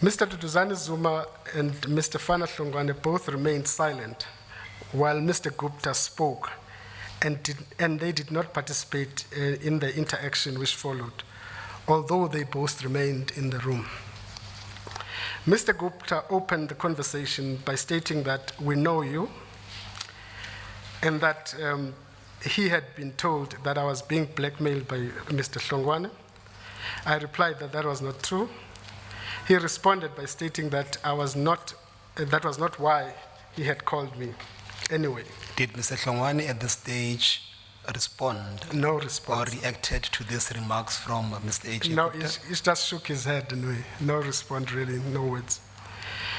Mr. Duduzane Zuma and Mr. Fana Hlongwane both remained silent while Mr. Gupta spoke, and they did not participate in the interaction which followed, although they both remained in the room. Mr. Gupta opened the conversation by stating that we know you, and that he had been told that I was being blackmailed by Mr. Hlongwane. I replied that that was not true. He responded by stating that that was not why he had called me. Anyway. Did Mr. Hlongwane at this stage respond? No response. Or reacted to these remarks from Mr. H. No, he just shook his head anyway. No response really, no words.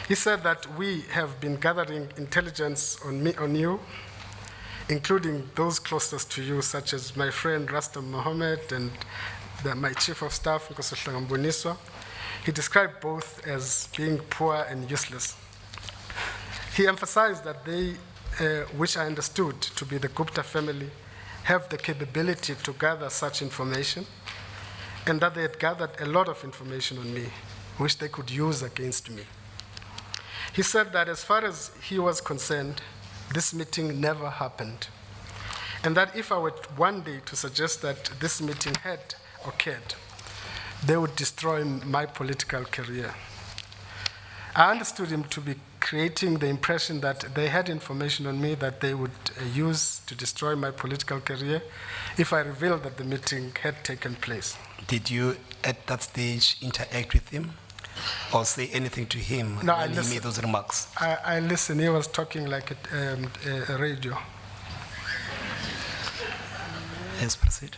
He said that we have been gathering intelligence on you, including those closest to you, such as my friend Rastam Mohammed and my chief of staff, Nkosi Mboniswa. He described both as being poor and useless. He emphasized that they, which I understood to be the Gupta family, have the capability to gather such information, and that they had gathered a lot of information on me, which they could use against me. He said that as far as he was concerned, this meeting never happened, and that if I were one day to suggest that this meeting had occurred, they would destroy my political career. I understood him to be creating the impression that they had information on me that they would use to destroy my political career if I revealed that the meeting had taken place. Did you, at that stage, interact with him or say anything to him when he made those remarks? I listened. He was talking like a radio. Yes, proceed.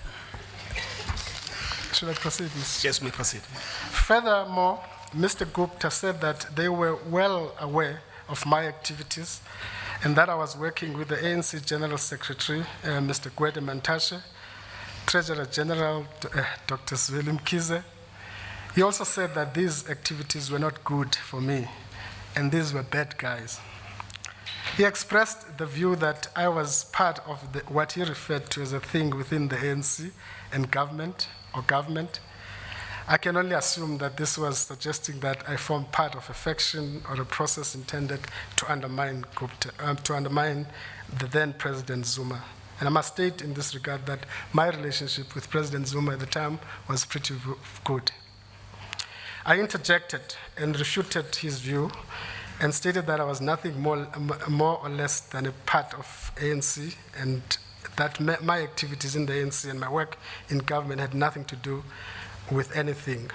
Should I proceed, Mr. Yes, we proceed. Furthermore, Mr. Gupta said that they were well aware of my activities and that I was working with the ANC General Secretary, Mr. Gwede Mantashe, Treasurer General, Dr. Zweli Mkhize. He also said that these activities were not good for me and these were bad guys. He expressed the view that I was part of what he referred to as a thing within the ANC and government. I can only assume that this was suggesting that I formed part of a faction or a process intended to undermine the then President Zuma. And I must state in this regard that my relationship with President Zuma at the time was pretty good. I interjected and refuted his view and stated that I was nothing more or less than a part of ANC, and that my activities in the ANC and my work in government had nothing to do with anything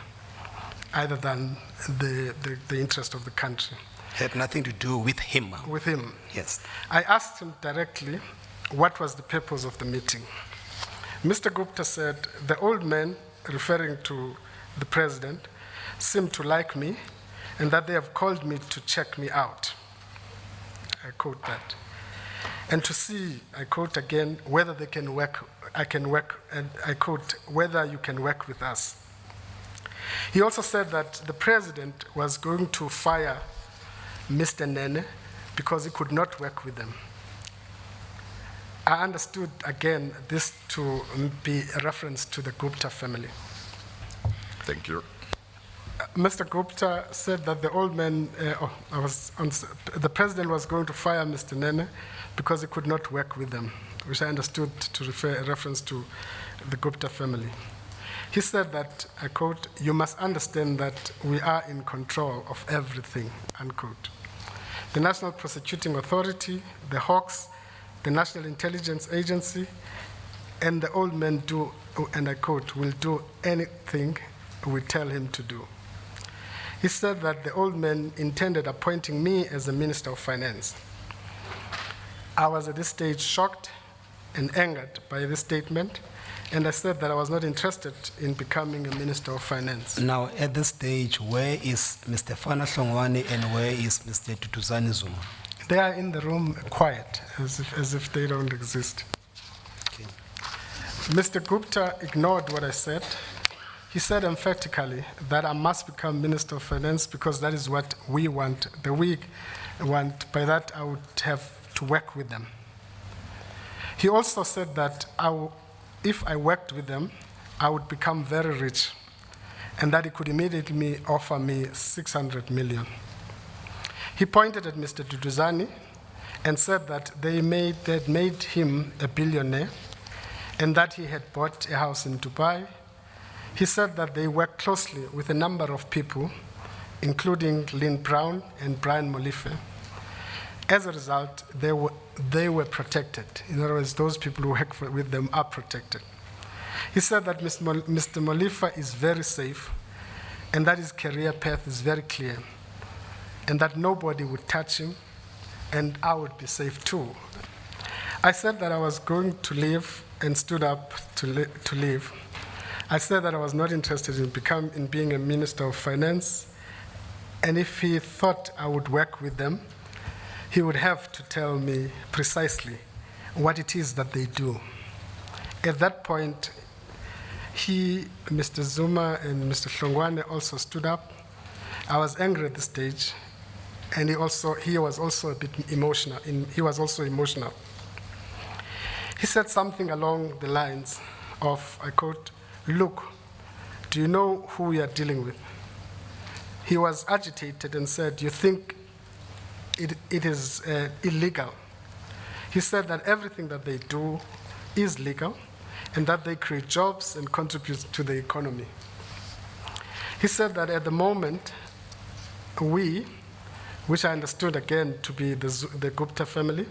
other than the interest of the country. Had nothing to do with him? With him. Yes. I asked him directly what was the purpose of the meeting. Mr. Gupta said, the old man, referring to the president, seemed to like me and that they have called me to check me out. I quote that. And to see, I quote again, whether they can work, and I quote, whether you can work with us. He also said that the president was going to fire Mr. Nene because he could not work with them. I understood, again, this to be a reference to the Gupta family. Thank you. Mr. Gupta said that the old man, the president was going to fire Mr. Nene because he could not work with them, which I understood to refer a reference to the Gupta family. He said that, I quote, you must understand that we are in control of everything, unquote. The National Prosecuting Authority, the Hawks, the National Intelligence Agency, and the old man do, and I quote, will do anything we tell him to do. He said that the old man intended appointing me as a Minister of Finance. I was at this stage shocked and angered by this statement, and I said that I was not interested in becoming a Minister of Finance. Now, at this stage, where is Mr. Fana Hlongwane and where is Mr. Duduzane Zuma? They are in the room quiet, as if they don't exist. Okay. Mr. Gupta ignored what I said. He said emphatically that I must become Minister of Finance because that is what we want, the we want. By that, I would have to work with them. He also said that if I worked with them, I would become very rich and that he could immediately offer me 600 million. He pointed at Mr. Duduzane and said that they had made him a billionaire and that he had bought a house in Dubai. He said that they worked closely with a number of people, including Lynn Brown and Brian Molife. As a result, they were protected. In other words, those people who work with them are protected. He said that Mr. Molife is very safe and that his career path is very clear and that nobody would touch him and I would be safe too. I said that I was going to leave and stood up to leave. I said that I was not interested in being a Minister of Finance, and if he thought I would work with them, he would have to tell me precisely what it is that they do. At that point, Mr. Zuma and Mr. Hlongwane also stood up. I was angry at this stage, and he was also a bit emotional. He was also emotional. He said something along the lines of, I quote, "Look, do you know who we are dealing with?" He was agitated and said, "You think it is illegal?" He said that everything that they do is legal and that they create jobs and contribute to the economy. He said that at the moment, we, which I understood again to be the Gupta family,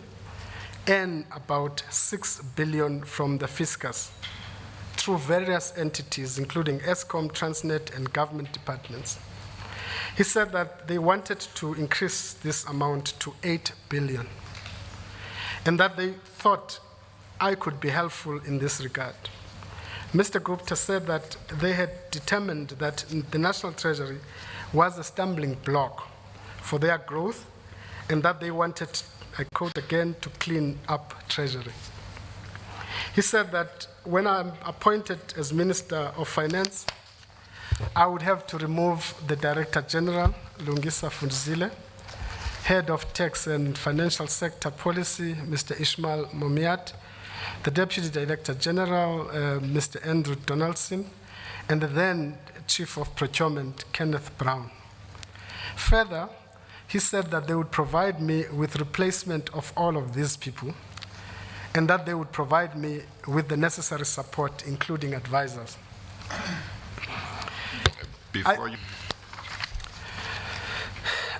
earn about 6 billion from the fiscus through various entities, including Eskom, Transnet, and government departments. He said that they wanted to increase this amount to 8 billion, and that they thought I could be helpful in this regard. Mr. Gupta said that they had determined that the National Treasury was a stumbling block for their growth, and that they wanted, I quote again, to clean up Treasury. He said that when I'm appointed as Minister of Finance, I would have to remove the Director General, Lungisa Fundzile, Head of Tax and Financial Sector Policy, Mr. Ishmael Momiat, the Deputy Director General, Mr. Andrew Donaldson, and the then Chief of Procurement, Kenneth Brown. Further, he said that they would provide me with replacement of all of these people, and that they would provide me with the necessary support, including advisors.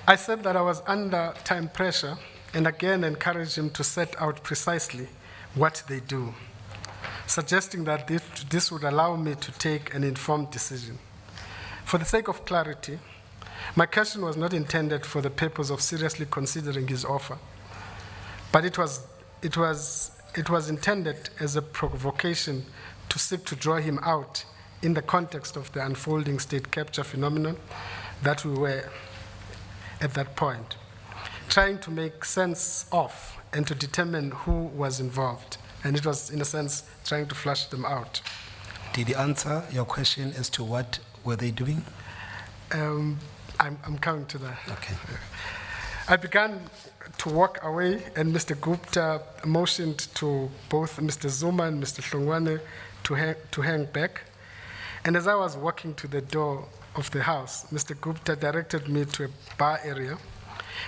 I said that I was under time pressure and again encouraged him to set out precisely what they do, suggesting that this would allow me to take an informed decision. For the sake of clarity, my question was not intended for the purpose of seriously considering his offer, but it was intended as a provocation to seek to draw him out in the context of the unfolding state capture phenomenon that we were at that point, trying to make sense of and to determine who was involved. And it was, in a sense, trying to flush them out. Did he answer your question as to what were they doing? I'm coming to that. Okay. I began to walk away, and Mr. Gupta motioned to both Mr. Zuma and Mr. Hlongwane to hang back. And as I was walking to the door of the house, Mr. Gupta directed me to a bar area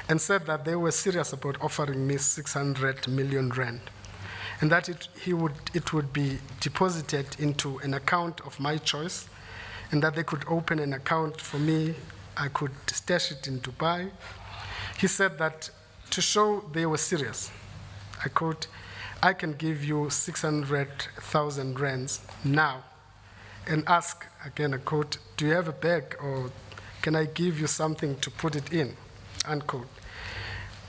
and said that they were serious about offering me 600 million rand, and that it would be deposited into an account of my choice, and that they could open an account for me. I could stash it in Dubai. He said that to show they were serious, I quote, "I can give you 600,000 rands now and ask," again, I quote, "do you have a bag or can I give you something to put it in?" Unquote.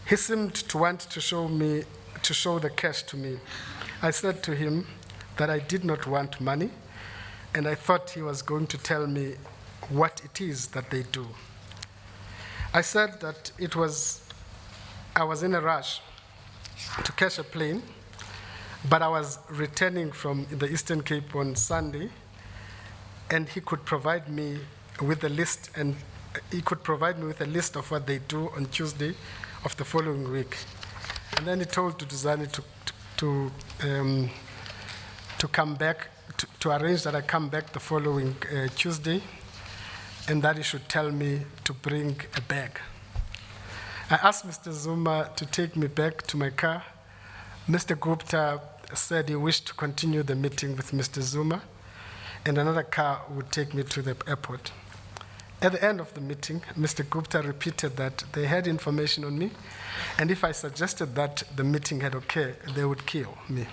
He seemed to want to show the cash to me. I said to him that I did not want money, and I thought he was going to tell me what it is that they do. I said that I was in a rush to catch a plane, but I was returning from the Eastern Cape on Sunday, and he could provide me with a list, and he could provide me with a list of what they do on Tuesday of the following week. And then he told Duduzane to come back, to arrange that I come back the following Tuesday and that he should tell me to bring a bag. I asked Mr. Zuma to take me back to my car. Mr. Gupta said he wished to continue the meeting with Mr. Zuma, and another car would take me to the airport. At the end of the meeting, Mr. Gupta repeated that they had information on me, and if I suggested that the meeting had occurred, they would kill me.